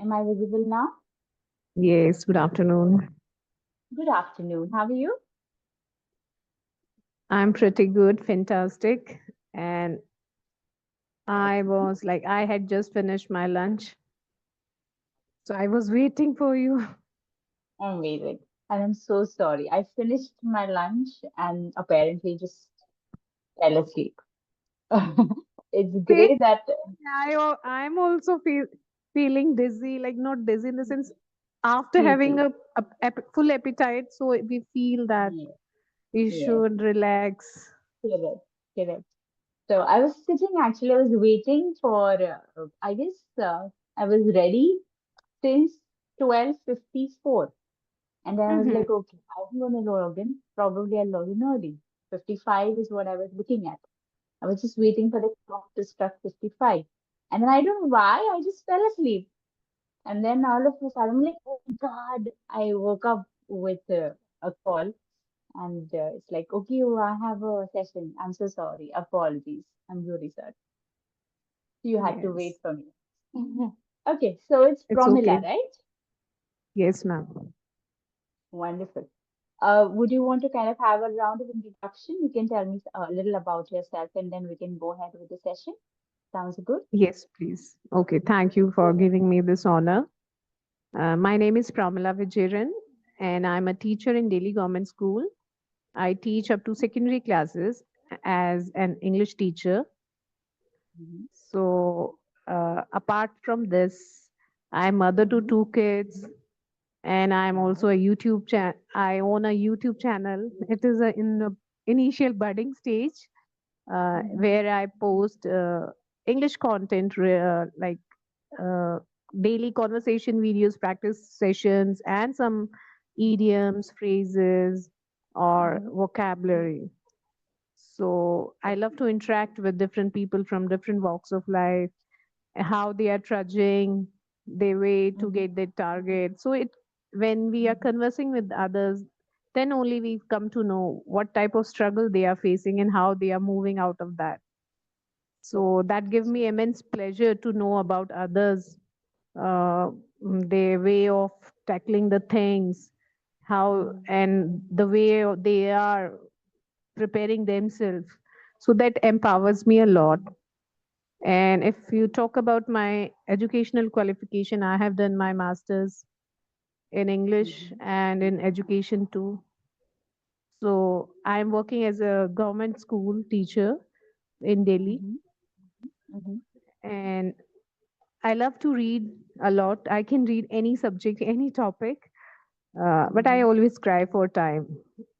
Am I visible now? Yes, good afternoon. Good afternoon. How are you? I'm pretty good, fantastic. And I was like, I had just finished my lunch. So I was waiting for you. Amazing. And I'm so sorry. I finished my lunch and apparently just fell asleep. It's Same. great that I'm also feeling dizzy, like not dizzy in the sense after me having too. a full appetite. So we feel that Yes, we yes, should relax. correct, correct. So I was sitting actually, I was waiting for, I guess I was ready since 12:54. And then I was Mhm. like, okay, I'm going to log in. Probably I'll log in early. 55 is what I was looking at. I was just waiting for the clock to strike 55. And then I don't know why, I just fell asleep. And then all of a sudden, I'm like, oh God, I woke up with a call. And it's like, okay, oh, I have a session. I'm so sorry. Apologies. I'm really sorry. You had to Yes, wait for me. Okay, so it's it's Promila, okay. right? Yes, ma'am. Wonderful. Would you want to kind of have a round of introduction? You can tell me a little about yourself and then we can go ahead with the session. Sounds good? Yes, please. Okay, thank you for giving me this honor. My name is Pramila Vijayan, and I'm a teacher in Delhi Government School. I teach up to secondary classes as an English teacher. Mhm. So, apart from this, I'm mother to Mhm. two kids, and I'm also a YouTube channel. I own a YouTube channel. It is in the initial budding stage Mhm. where I post English content like uh, daily conversation videos, practice sessions, and some idioms, phrases, or Mhm. vocabulary. So I love to interact with different people from different walks of life, how they are trudging their way to Mhm. get their target. So it when we are conversing with others, then only we come to know what type of struggle they are facing and how they are moving out of that. So that give me immense pleasure to know about others, their way of tackling the things, how Mhm. and the way they are preparing themselves. So that empowers me a lot. And if you talk about my educational qualification, I have done my master's in English Mhm. and in education too. So I'm working as a government school teacher in Delhi, Mhm. Mhm. and I love to read a lot. I can read any subject, any topic, but I Mhm. always cry for time,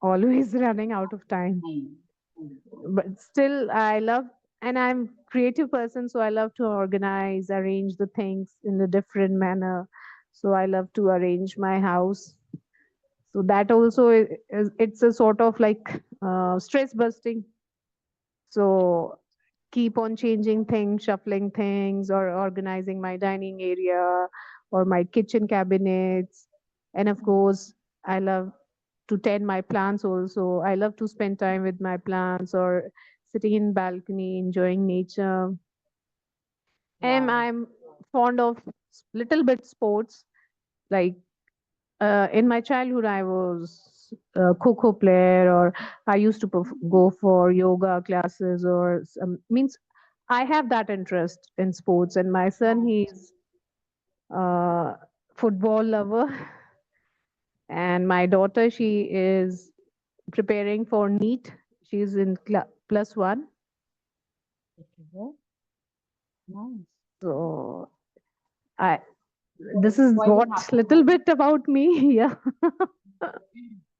always running out of time. Mhm. But still, I love, and I'm creative person, so I love to organize, arrange the things in a different manner. So I love to arrange my house. So that also is it's a sort of like stress busting. So keep on changing things, shuffling things, or organizing my dining area or my kitchen cabinets. And of Mhm. course, I love to tend my plants also. I love to spend time with my plants or sitting in balcony, enjoying nature. And Wow. I'm fond of little bit sports. Like in my childhood, I was a kho player, or I used to go for yoga classes, or some, means I have that interest in sports. And my son, Wow. he's a football lover, and my daughter, she is preparing for NEET. She's in plus one. Okay. Nice. So I this Quite, is quite a what happening little life. bit about me. Yeah.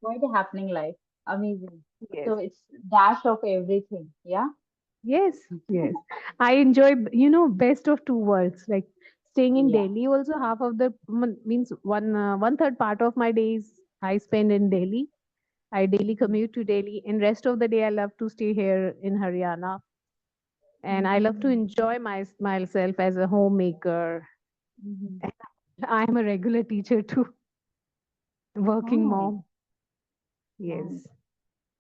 Quite a happening life. Amazing. Yes. So it's dash of everything. Yeah. Yes, yes. I enjoy, best of two worlds. Like staying in Yeah. Delhi, also half of the means one third part of my days I spend in Delhi. I daily Mhm. commute to Delhi, and rest of the day I love to stay here in Haryana. And I Mhm. love to enjoy myself as a homemaker. Mhm. I am a regular teacher too, working Nice. mom. Nice. Yes.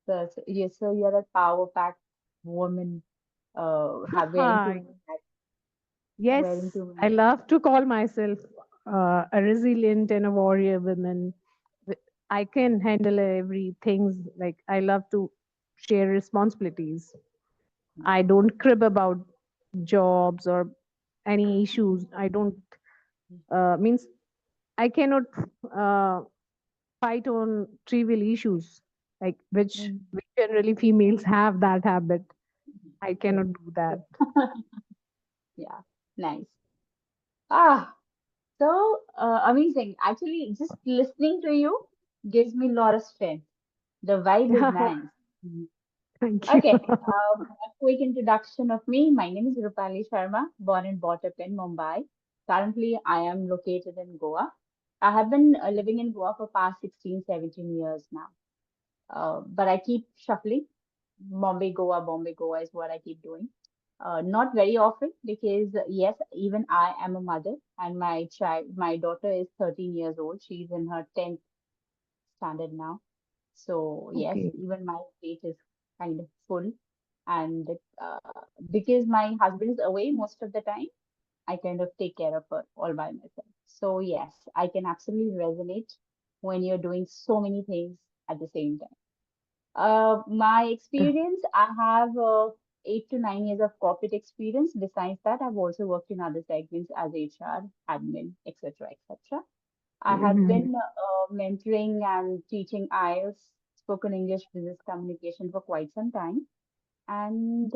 So, yes, so you're a power packed woman, wearing too Hi. many hats, wearing Yes, too I many hats. love to call myself. a resilient and a warrior woman. I can handle everything. Like I love to share responsibilities. I don't crib about jobs or any issues. I don't means I cannot uh, fight on trivial issues like Mm. which generally females have that habit. I cannot do that. Yeah, nice. Ah, so amazing. Actually, just listening to you gives me a lot of strength. The vibe is nice. Mhm. Thank you. Okay, a quick introduction of me. My name is Rupali Sharma, born and brought up in Mumbai. Currently, I am located in Goa. I have been living in Goa for past 16, 17 years now. But I keep shuffling. Bombay, Goa is what I keep doing. Not very often because yes, even I am a mother and my daughter is 13 years old. She's in her 10th standard now. So yes, Okay. even my plate is kind of full. And because my husband is away most of the time, I kind of take care of her all by myself. So yes, I can absolutely resonate when you're doing so many things at the same time. My experience, I have 8 to 9 years of corporate experience. Besides that, I've also worked in other segments as HR, admin, etc., etc. I have Mhm. been mentoring and teaching IELTS, spoken English business communication for quite some time. And